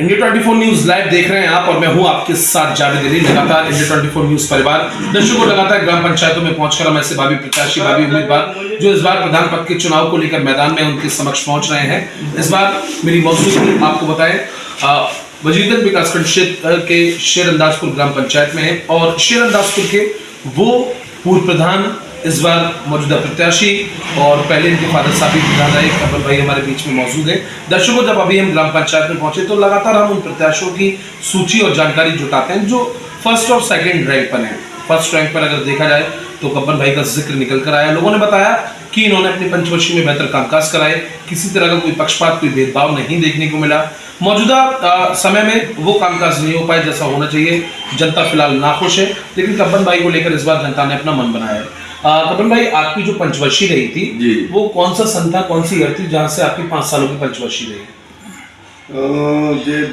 India 24 news live देख रहे हैं आप और मैं हूं आपके साथ जावेद अली। लगातार इंडिया 24 न्यूज परिवार दर्शकों लगातार ग्राम पंचायतों में पहुंचकर हम ऐसे भावी प्रत्याशी भावी उम्मीदवार जो इस बार प्रधान पद के चुनाव को लेकर मैदान में उनके समक्ष पहुंच रहे हैं। इस बार मेरी मौजूदगी आपको बताएं वजीरगंज विकासखंड क्षेत्र के शेरअंदाजपुर ग्राम पंचायत में है और शेरअंदाजपुर के वो पूर्व प्रधान इस बार मौजूदा प्रत्याशी और पहले इनके फादर साहब भी प्रधान रहे कमल भाई हमारे बीच में मौजूद है। दर्शकों जब अभी हम ग्राम पंचायत में पहुंचे तो लगातार हम उन प्रत्याशियों की सूची और जानकारी जुटाते हैं जो फर्स्ट और सेकंड रैंक पर हैं। फर्स्ट रैंक पर अगर देखा जाए तो कब्बन भाई का जिक्र निकल कर आया। लोगों ने बताया कि इन्होंने अपनी पंचवर्षीय में बेहतर कामकाज कराए, किसी तरह का कोई पक्षपात कोई भेदभाव नहीं देखने को मिला। मौजूदा समय में वो कामकाज नहीं हो पाए जैसा होना चाहिए। जनता फिलहाल नाखुश है, लेकिन कब्बन भाई को लेकर इस बार जनता ने अपना मन बनाया है। कब्बन भाई आपकी जो पंचवर्षीय रही थी जी वो कौन सा सन था, कौन सी ईयर थी जहाँ से आपकी 5 सालों की पंचवर्षीय रही?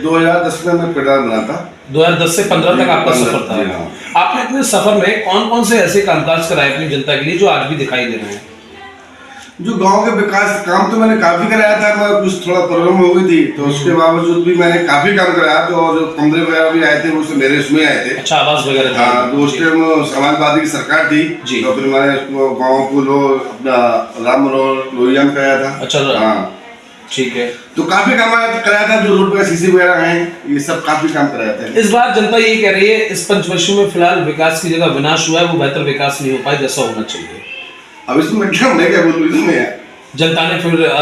2010 में मैं प्रधान बना था। 2010 से 15 तक आपका सफर था। हाँ। आपने अपने सफर में कौन कौन से ऐसे कामकाज कराए अपनी जनता के लिए जो आज भी दिखाई दे रहे हैं? जो गांव के विकास काम तो मैंने काफी कराया था, मैं कुछ थोड़ा प्रॉब्लम हो गई थी तो उसके बावजूद भी मैंने काफी काम कराया। तो और जो कमरे वगैरह भी आए थे वो मेरे उसमें आए थे। अच्छा, आवास वगैरह? हाँ, तो उस टाइम समाजवादी की सरकार थी जी। तो फिर मैंने उसको गाँव को अपना राम मनोहर लोहिया में कराया था। अच्छा, हाँ ठीक है। तो काफी काम कराया था। जो रोड पर सीसी वगैरह हैं ये सब काफी काम कराया था। इस बार जनता ये कह रही है इस पंचवर्षीय में फिलहाल विकास की जगह विनाश हुआ है, वो बेहतर विकास नहीं हो पाया जैसा होना चाहिए। अब इसमें मैं क्या बोलूँ इसमें? जनता ने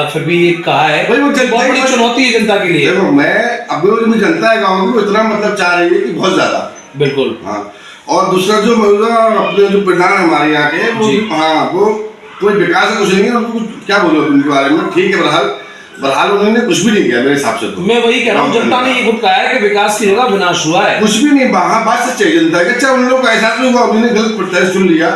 फिर भी ये कहा है भाई वो बहुत बड़ी चुनौती है जनता के लिए। देखो मैं अभी जो जनता है गाँव की वो इतना मतलब चाह रही है कि बहुत ज्यादा। बिल्कुल। हाँ, और दूसरा जो मौजूदा अपने जो प्रधान है हमारे यहाँ के वो हाँ वो कोई विकास का कुछ नहीं है। उनको क्या बोलो उनके बारे में? ठीक है, बहरहाल उन्होंने कुछ भी नहीं किया मेरे हिसाब से। तो मैं वही कह रहा हूँ, जनता ने ये खुद कहा है कि विकास की जगह विनाश हुआ है। कुछ भी नहीं, बात सच्ची है जनता की। अच्छा, उन लोगों को एहसास नहीं हुआ, उन्होंने गलत प्रत्याशी चुन लिया।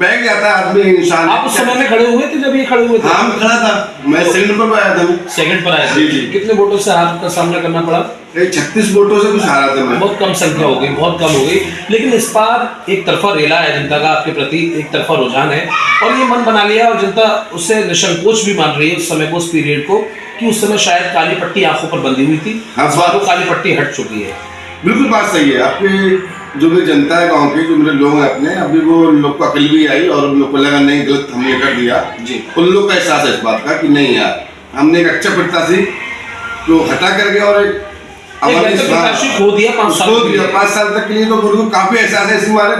बैग जाता है आदमी इंसान। आप उस समय में खड़े हुए थे जब ये खड़े हुए थे? हाँ, मैं खड़ा था। मैं सेकंड नंबर पर आया था। सेकंड पर आया था। जी। कितने वोटों से हार का सामना करना पड़ा? 36 वोटों से कुछ हारा था मैं। बहुत कम संख्या हो गई, बहुत कम हो गई। लेकिन इस बार एक तरफा रेला है जनता का आपके प्रति, एक तरफा रुझान है और ये मन बना लिया और जनता उससे निसंकोच भी मान रही है उस समय को, उस पीरियड को, कि उस समय शायद काली पट्टी आंखों पर बंधी हुई थी। हाँ, इस बार वो काली पट्टी हट चुकी है। बिल्कुल बात सही है आपकी। जो मेरी जनता है गांव की, जो मेरे लोग हैं अपने, अभी वो लोग को अकल भी आई और उन लोग को लगा नहीं गलत हमने कर दिया जी। उन लोग का एहसास है इस बात का कि नहीं यार, हमने एक अच्छा प्रत्याशी तो हटा करके और एक प्रत्याशी खो दिया 5 साल तक के लिए। तो उनको काफी एहसास है। इसी मारे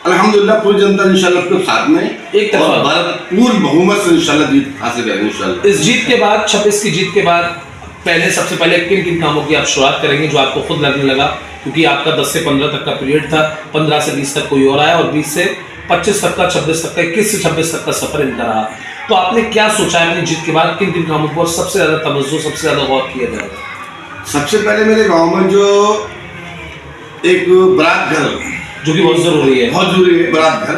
अल्हम्दुलिल्लाह पूरी जनता इंशाल्लाह के साथ में एक तरफा भारत पूर्ण बहुमत से इंशाल्लाह जीत हासिल करेंगे इंशाल्लाह। इस जीत के बाद 26 की जीत के बाद सबसे पहले किन किन कामों की आप शुरुआत करेंगे जो आपको खुद लगने लगा? क्योंकि आपका 10 से 15 तक का पीरियड था, 15 से 20 तक कोई और आया और 20 से 25 तक का, 26 तक का, 21 से 26 तक का सफर इनका रहा। तो आपने क्या सोचा है अपनी जीत के बाद किन किन कामों पर सबसे ज्यादा तवज्जो, सबसे ज्यादा गौर किया जाएगा? सबसे पहले मेरे गाँव में जो एक बारात घर जो कि बहुत जरूरी है, बहुत जरूरी है बारात घर।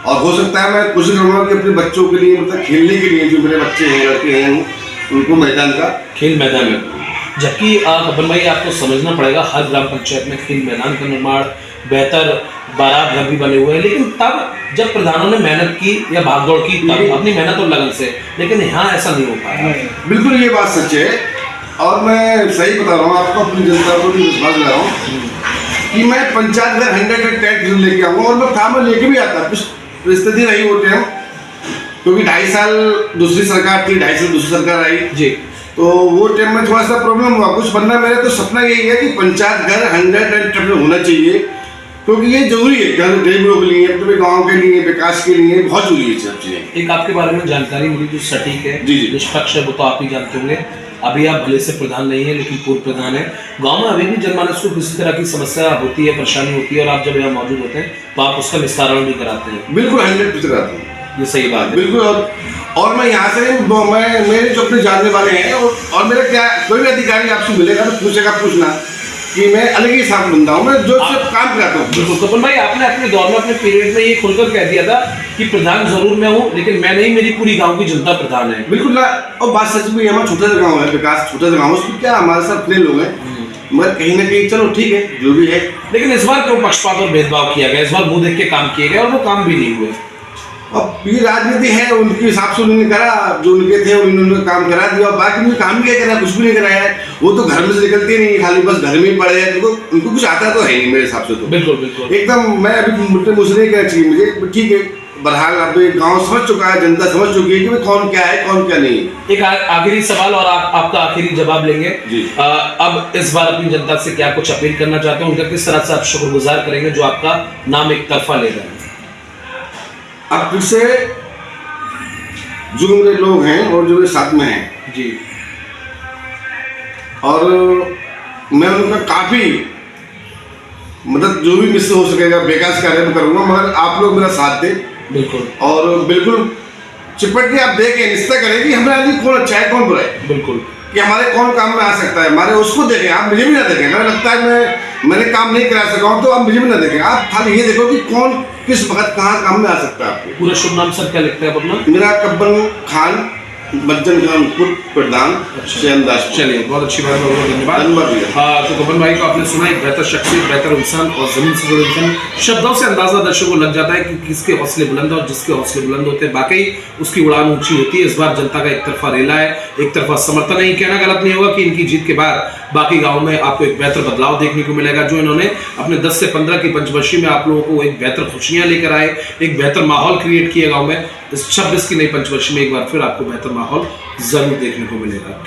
और हो सकता है मैं कोशिश करूँगा कि अपने बच्चों के लिए मतलब खेलने के लिए जो मेरे बच्चे हैं, लड़के हैं, उनको मैदान का खेल मैदान में। जबकि कब्बन भाई आपको समझना पड़ेगा हर ग्राम पंचायत में खेल मैदान का निर्माण, बेहतर बारात घर भी बने हुए हैं। लेकिन तब जब प्रधानों ने मेहनत की या भागदौड़ की तब अपनी मेहनत और लगन से, लेकिन यहाँ ऐसा नहीं हो पाया। बिल्कुल ये बात सच है और मैं सही बता रहा हूँ आपको, अपनी जनता को भी विश्वास दिला रहा हूँ कि मैं पंचायत घर 100 लेके आऊँगा। और मैं था मैं लेके भी आता, कुछ परिस्थिति रही वो टाइम, क्योंकि 2.5 साल दूसरी सरकार थी, 2.5 साल दूसरी सरकार आई जी। तो वो टाइम में थोड़ा सा प्रॉब्लम हुआ कुछ, वरना मेरा तो सपना यही है कि पंचायत घर 100 होना चाहिए। क्योंकि ये जरूरी है घर गरीब लोगों के लिए, अपने गाँव के लिए, विकास के लिए बहुत जरूरी है सब चीजें। एक आपके बारे में जानकारी मिली जो सटीक है, जी। निष्पक्ष है, वो तो आप ही जानते होंगे। अभी आप भले से प्रधान नहीं है लेकिन पूर्व प्रधान है। गांव में अभी भी जनमानस को किसी तरह की समस्या होती है, परेशानी होती है और आप जब यहाँ मौजूद होते हैं तो आप उसका निस्तारण भी कराते हैं। बिल्कुल 100% कराता हूँ, ये सही बात है। बिल्कुल। और मैं यहाँ से मैं मेरे जो अपने जानने वाले हैं और मेरा क्या कोई भी अधिकारी आपसे मिलेगा तो पूछेगा, पूछना कि मैं अलग ही साथ बंदा हूँ, मैं जो सिर्फ काम कराता हूँ। बिल्कुल कपिल भाई, आपने अपने दौर में, अपने पीरियड में ये खुलकर कह दिया था कि प्रधान जरूर मैं हूँ लेकिन मैं नहीं, मेरी पूरी गांव की जनता प्रधान है। बिल्कुल ना, और बात सच भी, हमारा छोटा सा गाँव है, विकास छोटा सा गाँव है, उसमें क्या हमारे साथ अपने लोग हैं, मगर कहीं ना कहीं चलो ठीक है जो भी है। लेकिन इस बार क्यों पक्षपात और भेदभाव किया गया? इस बार मुंह देख के काम किए गए और वो काम भी नहीं हुए। अब ये राजनीति है, उनके हिसाब से उन्होंने करा, जो उनके थे उन्होंने काम करा दिया, और बाकी उन्होंने काम क्या करा, कुछ भी नहीं कराया है। वो तो घर में से निकलते नहीं, खाली बस घर में ही पड़े हैं, उनको कुछ आता तो है नहीं मेरे हिसाब से। तो बिल्कुल बिल्कुल एकदम मैं अभी मुझे क्या चाहिए मुझे, ठीक है बहरहाल अभी गांव समझ चुका है, जनता समझ चुकी है कि भाई कौन क्या है कौन क्या नहीं। एक आखिरी सवाल और आपका आखिरी जवाब लेंगे जी। अब इस बार अपनी जनता से क्या कुछ अपील करना चाहते हैं, उनका किस तरह से आप शुक्रगुजार करेंगे जो आपका नाम एक तरफा ले रहे हैं? अब फिर से जो मेरे लोग हैं और जो मेरे साथ में हैं जी, और मैं उनका काफी मदद जो भी मुझसे हो सकेगा बेकार कार्य में करूंगा, मगर आप लोग मेरा साथ दें बिल्कुल और बिल्कुल चिपट के आप देखें, निश्चय करें कि हमारे आदमी कौन अच्छा है कौन बुरा है, बिल्कुल कि हमारे कौन काम में आ सकता है, हमारे उसको देखें। आप मुझे भी ना देखें, अगर लगता है मैंने काम नहीं करा सका हूँ तो आप मुझे भी ना देखें, आप खाली ये देखो कि कौन किस वक्त कहाँ काम में आ सकता है आपके। पूरा शुभ नाम सर क्या लिखते हैं आप अपना? मेरा कब्बन खान, बच्चन खानपुर प्रधान, श्यामदास। चलिए बहुत अच्छी बात, बहुत बहुत धन्यवाद। धन्यवाद। तो गबन भाई को आपने सुना, एक बेहतर शख्सियत, बेहतर इंसान और जमीन से जुड़े इंसान। शब्दों से अंदाजा दर्शकों को लग जाता है कि किसके हौसले बुलंद और जिसके हौसले बुलंद होते हैं वाकई उसकी उड़ान ऊंची होती है। इस बार जनता का एक तरफा रेला है, एक तरफा समर्थन है। कहना गलत नहीं होगा कि इनकी जीत के बाद बाकी गाँव में आपको एक बेहतर बदलाव देखने को मिलेगा, जो इन्होंने अपने 10 से 15 की पंचवर्षीय में आप लोगों को एक बेहतर खुशियां लेकर आए, एक बेहतर माहौल क्रिएट किया गाँव में। इस 26 की नई पंचवर्षीय में एक बार फिर आपको बेहतर माहौल जरूर देखने को मिलेगा।